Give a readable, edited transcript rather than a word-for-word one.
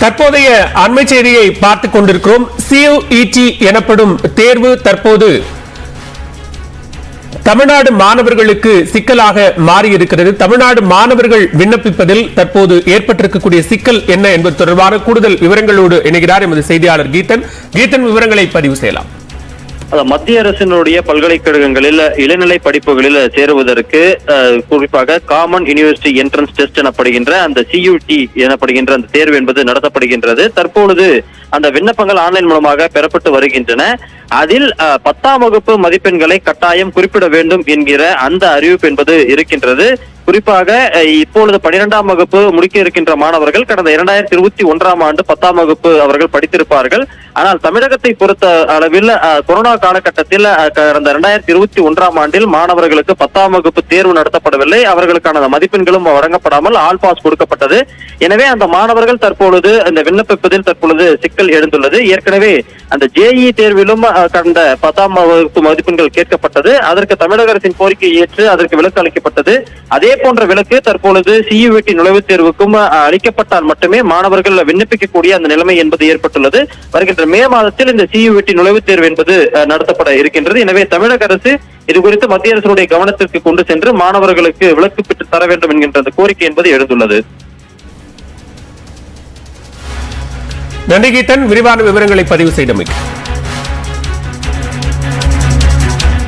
தற்போதைய அண்மை செய்தியை பார்த்துக் கொண்டிருக்கிறோம். CUET எனப்படும் தேர்வு தற்போது தமிழ்நாடு மாணவர்களுக்கு சிக்கலாக மாறியிருக்கிறது. தமிழ்நாடு மாணவர்கள் விண்ணப்பிப்பதில் தற்போது ஏற்பட்டிருக்கக்கூடிய சிக்கல் என்ன என்பது தொடர்பான கூடுதல் விவரங்களோடு இணைகிறார் எமது செய்தியாளர் கீதன். விவரங்களை பதிவு செய்யலாம். மத்திய அரசினுடைய பல்கலைக்கழகங்களில் இளநிலை படிப்புகளில் சேருவதற்கு குறிப்பாக காமன் யூனிவர்சிட்டி என்ட்ரன்ஸ் டெஸ்ட் எனப்படுகின்ற அந்த CUET எனப்படுகின்ற அந்த தேர்வு என்பது நடத்தப்படுகின்றது. தற்பொழுது அந்த விண்ணப்பங்கள் ஆன்லைன் மூலமாக பெறப்பட்டு வருகின்றன. அதில் 10ஆம் வகுப்பு மதிப்பெண்களை கட்டாயம் குறிப்பிட வேண்டும் என்கிற அந்த அறிவிப்பு என்பது இருக்கின்றது. குறிப்பாக இப்பொழுது 12ஆம் வகுப்பு முடிக்க இருக்கின்ற மாணவர்கள் கடந்த 2021ஆம் ஆண்டு 10ஆம் வகுப்பு அவர்கள் படித்திருப்பார்கள். ஆனால் தமிழகத்தை பொறுத்த அளவில் கொரோனா காலகட்டத்தில் கடந்த 2021ஆம் ஆண்டில் மாணவர்களுக்கு 10ஆம் வகுப்பு தேர்வு நடத்தப்படவில்லை. அவர்களுக்கான மதிப்பெண்களும் வழங்கப்படாமல் ஆல் பாஸ் கொடுக்கப்பட்டது. எனவே அந்த மாணவர்கள் தற்பொழுது இந்த விண்ணப்பிப்பதில் தற்பொழுது சிக்கல் எழுந்துள்ளது. ஏற்கனவே அந்த JEE தேர்விலும் கடந்த 10ஆம் வகுப்பு மதிப்பெண்கள் கேட்கப்பட்டது. அதற்கு தமிழக அரசின் கோரிக்கையை ஏற்று அதற்கு விலக்கு அளிக்கப்பட்டது. அதே போன்ற விலக்கு தற்பொழுது CUET நுழைவுத் தேர்வுக்கும் அளிக்கப்பட்டால் மட்டுமே மாணவர்கள் விண்ணப்பிக்கக்கூடிய அந்த நிலைமை என்பது ஏற்பட்டுள்ளது. வருகின்ற மே மாதத்தில் இந்த CUET நுழைவுத் தேர்வு என்பது நடத்தப்பட இருக்கின்றது. எனவே தமிழக அரசு இது குறித்து மத்திய அரசுடைய கவனத்திற்கு கொண்டு சென்று மாணவர்களுக்கு விலக்கு பெற்று தர வேண்டும் என்கின்ற அந்த கோரிக்கை என்பது எழுந்துள்ளது. நன்றி கீதன், விரிவான விவரங்களை பதிவு செய்தமைக்கு.